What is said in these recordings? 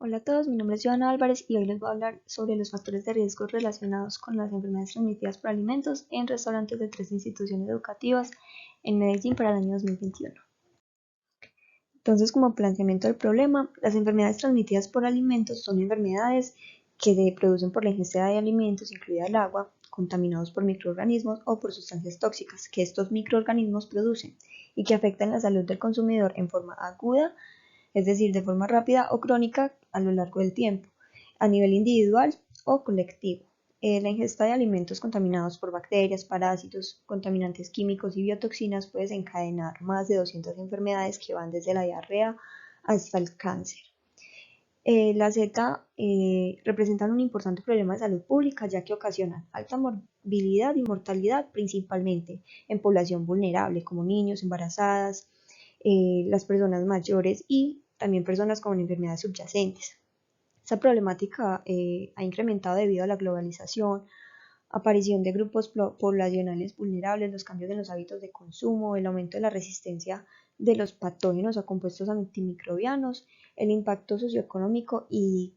Hola a todos, mi nombre es Joana Álvarez y hoy les voy a hablar sobre los factores de riesgo relacionados con las enfermedades transmitidas por alimentos en restaurantes de 3 instituciones educativas en Medellín para el año 2021. Entonces, como planteamiento del problema, las enfermedades transmitidas por alimentos son enfermedades que se producen por la ingesta de alimentos, incluida el agua, contaminados por microorganismos o por sustancias tóxicas que estos microorganismos producen y que afectan la salud del consumidor en forma aguda, es decir, de forma rápida o crónica a lo largo del tiempo, a nivel individual o colectivo. La ingesta de alimentos contaminados por bacterias, parásitos, contaminantes químicos y biotoxinas puede desencadenar más de 200 enfermedades que van desde la diarrea hasta el cáncer. Las Z representan un importante problema de salud pública ya que ocasionan alta morbilidad y mortalidad principalmente en población vulnerable como niños, embarazadas, las personas mayores y también personas con enfermedades subyacentes. Esta problemática ha incrementado debido a la globalización, aparición de grupos poblacionales vulnerables, los cambios en los hábitos de consumo, el aumento de la resistencia de los patógenos o compuestos antimicrobianos, el impacto socioeconómico y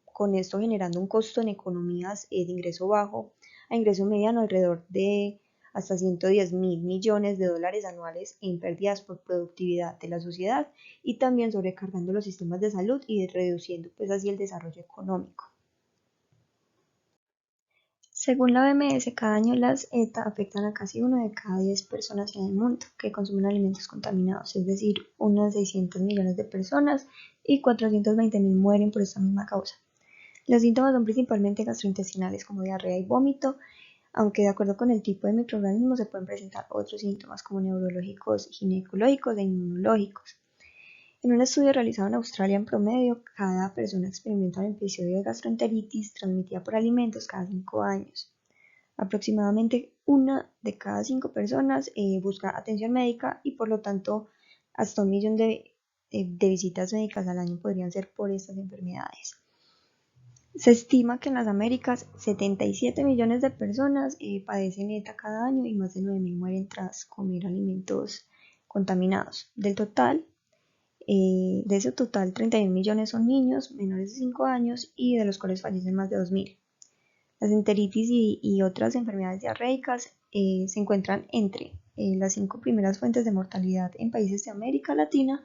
con esto generando un costo en economías de ingreso bajo a ingreso mediano alrededor de hasta 110.000 millones de dólares anuales en pérdidas por productividad de la sociedad y también sobrecargando los sistemas de salud y reduciendo pues así el desarrollo económico. Según la OMS, cada año las ETA afectan a casi 1 de cada 10 personas en el mundo que consumen alimentos contaminados, es decir, unas 600 millones de personas y 420.000 mueren por esta misma causa. Los síntomas son principalmente gastrointestinales como diarrea y vómito, aunque de acuerdo con el tipo de microorganismo se pueden presentar otros síntomas como neurológicos, ginecológicos e inmunológicos. En un estudio realizado en Australia, en promedio, cada persona experimenta un episodio de gastroenteritis transmitida por alimentos cada 5 años. Aproximadamente 1 de cada 5 personas busca atención médica y por lo tanto hasta 1 millón de visitas médicas al año podrían ser por estas enfermedades. Se estima que en las Américas 77 millones de personas padecen ETA cada año y más de 9.000 mueren tras comer alimentos contaminados. De ese total, 31 millones son niños menores de 5 años y de los cuales fallecen más de 2.000. Las enteritis y otras enfermedades diarreicas se encuentran entre las 5 primeras fuentes de mortalidad en países de América Latina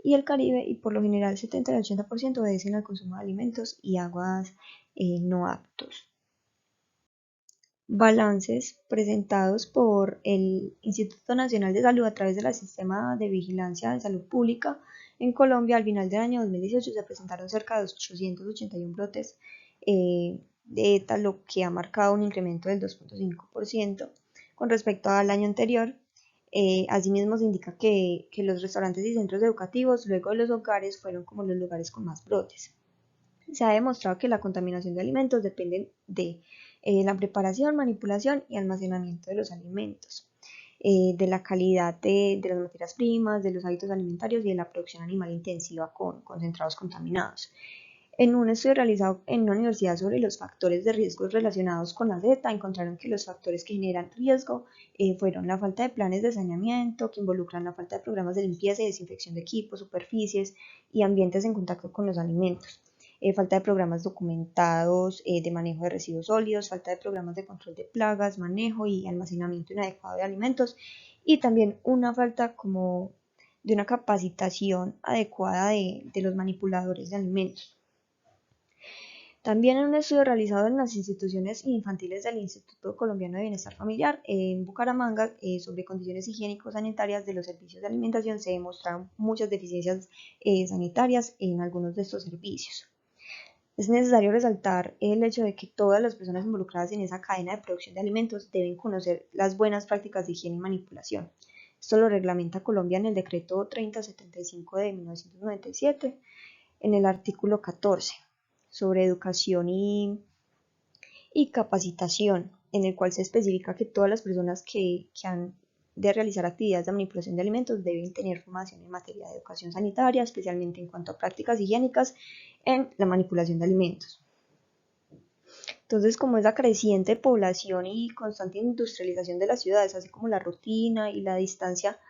y el Caribe y por lo general el 70 al 80% obedecen al consumo de alimentos y aguas no aptos. Balances presentados por el Instituto Nacional de Salud a través del Sistema de Vigilancia de Salud Pública en Colombia. Al final del año 2018 se presentaron cerca de 881 brotes de ETA, lo que ha marcado un incremento del 2.5% con respecto al año anterior. Asimismo, se indica que los restaurantes y centros educativos, luego de los hogares, fueron como los lugares con más brotes. Se ha demostrado que la contaminación de alimentos depende de la preparación, manipulación y almacenamiento de los alimentos, de la calidad de las materias primas, de los hábitos alimentarios y de la producción animal intensiva con concentrados contaminados. En un estudio realizado en una universidad sobre los factores de riesgo relacionados con la ETA, encontraron que los factores que generan riesgo fueron la falta de planes de saneamiento, que involucran la falta de programas de limpieza y desinfección de equipos, superficies y ambientes en contacto con los alimentos, falta de programas documentados de manejo de residuos sólidos, falta de programas de control de plagas, manejo y almacenamiento inadecuado de alimentos y también una falta como de una capacitación adecuada de los manipuladores de alimentos. También en un estudio realizado en las instituciones infantiles del Instituto Colombiano de Bienestar Familiar en Bucaramanga sobre condiciones higiénico-sanitarias de los servicios de alimentación se demostraron muchas deficiencias sanitarias en algunos de estos servicios. Es necesario resaltar el hecho de que todas las personas involucradas en esa cadena de producción de alimentos deben conocer las buenas prácticas de higiene y manipulación. Esto lo reglamenta Colombia en el decreto 3075 de 1997, en el artículo 14, sobre educación y capacitación, en el cual se especifica que todas las personas que han de realizar actividades de manipulación de alimentos deben tener formación en materia de educación sanitaria, especialmente en cuanto a prácticas higiénicas en la manipulación de alimentos. Entonces, como esa creciente población y constante industrialización de las ciudades, así como la rutina y la distancia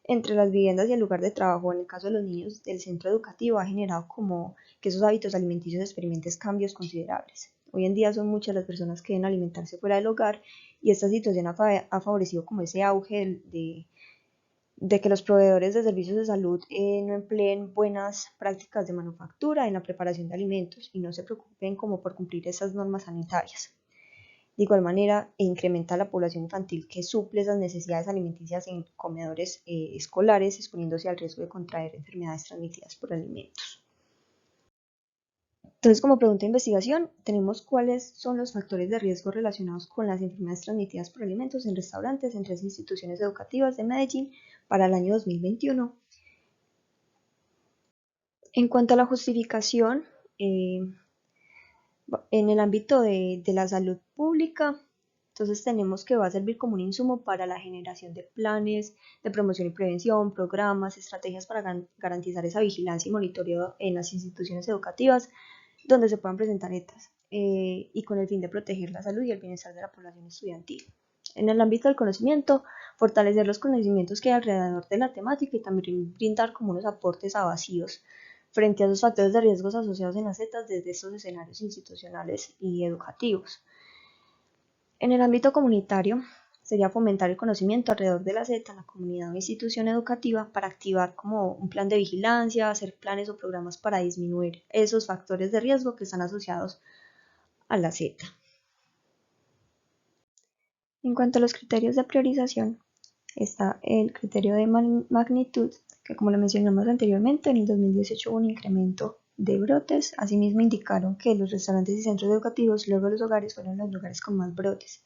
entre las viviendas y el lugar de trabajo. En el caso de los niños del centro educativo ha generado como que esos hábitos alimenticios experimenten cambios considerables. Hoy en día son muchas las personas que deben alimentarse fuera del hogar y esta situación ha favorecido como ese auge de que los proveedores de servicios de salud no empleen buenas prácticas de manufactura en la preparación de alimentos y no se preocupen como por cumplir esas normas sanitarias. De igual manera, incrementa la población infantil que suple esas necesidades alimenticias en comedores escolares, exponiéndose al riesgo de contraer enfermedades transmitidas por alimentos. Entonces, como pregunta de investigación, tenemos cuáles son los factores de riesgo relacionados con las enfermedades transmitidas por alimentos en restaurantes en 3 instituciones educativas de Medellín para el año 2021. En cuanto a la justificación, en el ámbito de la salud pública, entonces tenemos que va a servir como un insumo para la generación de planes de promoción y prevención, programas, estrategias para garantizar esa vigilancia y monitoreo en las instituciones educativas donde se puedan presentar ETAs y con el fin de proteger la salud y el bienestar de la población estudiantil. En el ámbito del conocimiento, fortalecer los conocimientos que hay alrededor de la temática y también brindar como unos aportes a vacíos frente a los factores de riesgos asociados en las ETAs desde estos escenarios institucionales y educativos. En el ámbito comunitario, sería fomentar el conocimiento alrededor de la ETA en la comunidad o institución educativa para activar como un plan de vigilancia, hacer planes o programas para disminuir esos factores de riesgo que están asociados a la ETA. En cuanto a los criterios de priorización, está el criterio de magnitud, que como lo mencionamos anteriormente, en el 2018 hubo un incremento de brotes. Asimismo, indicaron que los restaurantes y centros educativos, luego los hogares, fueron los lugares con más brotes.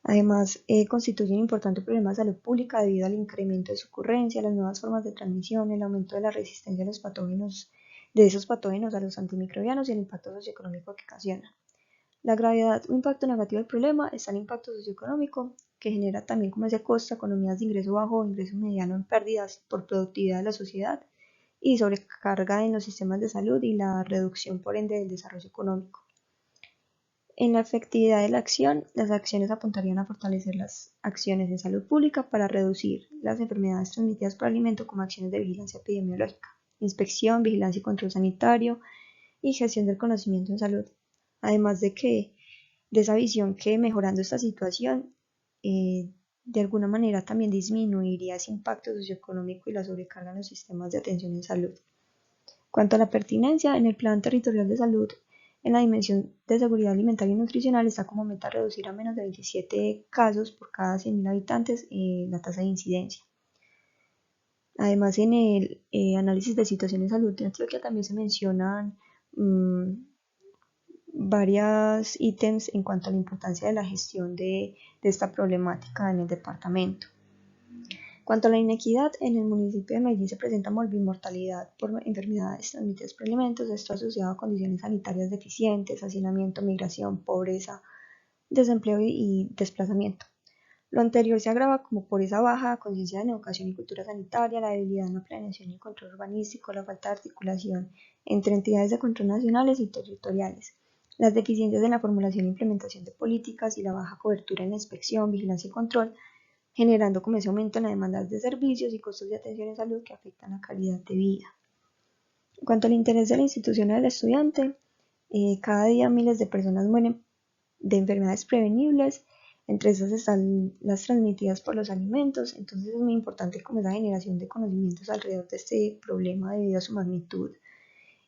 Además, constituye un importante problema de salud pública debido al incremento de su ocurrencia, las nuevas formas de transmisión, el aumento de la resistencia a los patógenos, de esos patógenos a los antimicrobianos y el impacto socioeconómico que ocasiona. La gravedad o impacto negativo del problema está el impacto socioeconómico, que genera también como ese costo a economías de ingreso bajo o ingreso mediano en pérdidas por productividad de la sociedad y sobrecarga en los sistemas de salud y la reducción por ende del desarrollo económico. En la efectividad de la acción, las acciones apuntarían a fortalecer las acciones en salud pública para reducir las enfermedades transmitidas por alimento como acciones de vigilancia epidemiológica, inspección, vigilancia y control sanitario y gestión del conocimiento en salud. Además de esa visión que mejorando esta situación, de alguna manera también disminuiría ese impacto socioeconómico y la sobrecarga en los sistemas de atención en salud. Cuanto a la pertinencia, en el Plan Territorial de Salud, en la dimensión de seguridad alimentaria y nutricional está como meta reducir a menos de 27 casos por cada 100.000 habitantes la tasa de incidencia. Además, en el análisis de situación de salud de Antioquia también se mencionan varios ítems en cuanto a la importancia de la gestión de esta problemática en el departamento. Cuanto a la inequidad, en el municipio de Medellín se presenta morbimortalidad por enfermedades transmitidas por alimentos, esto asociado a condiciones sanitarias deficientes, hacinamiento, migración, pobreza, desempleo y desplazamiento. Lo anterior se agrava como por esa baja conciencia en educación y cultura sanitaria, la debilidad en la planeación y control urbanístico, la falta de articulación entre entidades de control nacionales y territoriales, las deficiencias en la formulación e implementación de políticas y la baja cobertura en la inspección, vigilancia y control, generando como ese aumento en la demanda de servicios y costos de atención en salud que afectan la calidad de vida. En cuanto al interés de la institución del estudiante, cada día miles de personas mueren de enfermedades prevenibles, entre esas están las transmitidas por los alimentos, entonces es muy importante como esa generación de conocimientos alrededor de este problema debido a su magnitud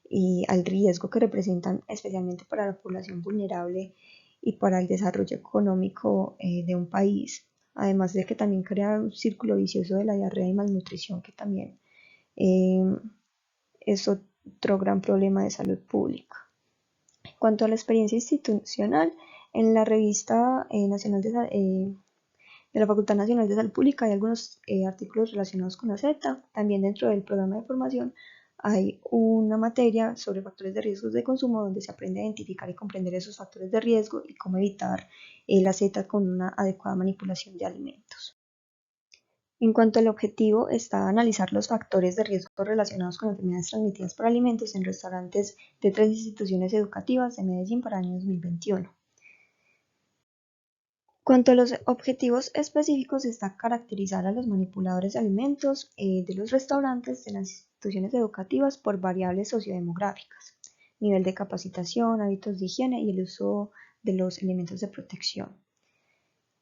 y al riesgo que representan especialmente para la población vulnerable y para el desarrollo económico de un país. Además de que también crea un círculo vicioso de la diarrea y malnutrición, que también es otro gran problema de salud pública. En cuanto a la experiencia institucional, en la revista nacional de la Facultad Nacional de Salud Pública hay algunos artículos relacionados con la Z. También dentro del programa de formación hay una materia sobre factores de riesgos de consumo donde se aprende a identificar y comprender esos factores de riesgo y cómo evitar la Z con una adecuada manipulación de alimentos. En cuanto al objetivo, está analizar los factores de riesgo relacionados con enfermedades transmitidas por alimentos en restaurantes de 3 instituciones educativas de Medellín para el año 2021. Cuanto a los objetivos específicos, está caracterizar a los manipuladores de alimentos de los restaurantes, de las instituciones educativas por variables sociodemográficas, nivel de capacitación, hábitos de higiene y el uso de los elementos de protección.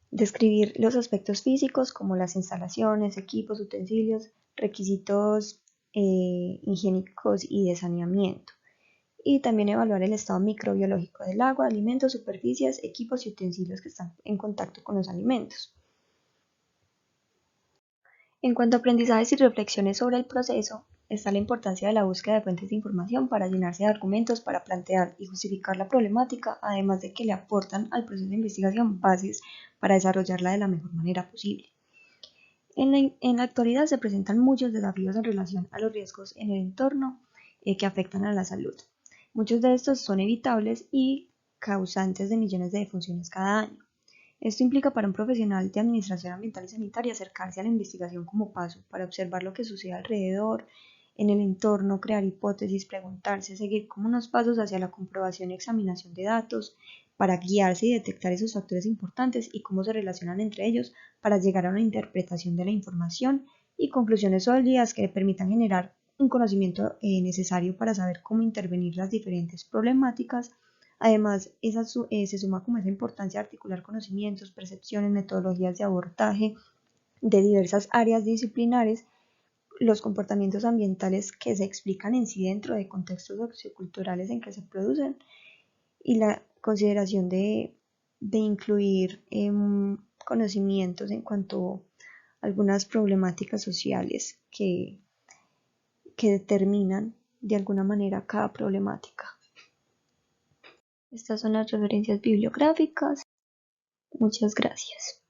Describir los aspectos físicos como las instalaciones, equipos, utensilios, requisitos higiénicos y de saneamiento. Y también evaluar el estado microbiológico del agua, alimentos, superficies, equipos y utensilios que están en contacto con los alimentos. En cuanto a aprendizajes y reflexiones sobre el proceso, está la importancia de la búsqueda de fuentes de información para llenarse de argumentos para plantear y justificar la problemática, además de que le aportan al proceso de investigación bases para desarrollarla de la mejor manera posible. En la actualidad se presentan muchos desafíos en relación a los riesgos en el entorno que afectan a la salud. Muchos de estos son evitables y causantes de millones de defunciones cada año. Esto implica para un profesional de administración ambiental y sanitaria acercarse a la investigación como paso para observar lo que sucede alrededor, en el entorno, crear hipótesis, preguntarse, seguir como unos pasos hacia la comprobación y examinación de datos para guiarse y detectar esos factores importantes y cómo se relacionan entre ellos para llegar a una interpretación de la información y conclusiones sólidas que permitan generar un conocimiento necesario para saber cómo intervenir las diferentes problemáticas. Además, se suma como esa importancia de articular conocimientos, percepciones, metodologías de abordaje de diversas áreas disciplinares, los comportamientos ambientales que se explican en sí dentro de contextos socioculturales en que se producen y la consideración de incluir conocimientos en cuanto a algunas problemáticas sociales que determinan de alguna manera cada problemática. Estas son las referencias bibliográficas. Muchas gracias.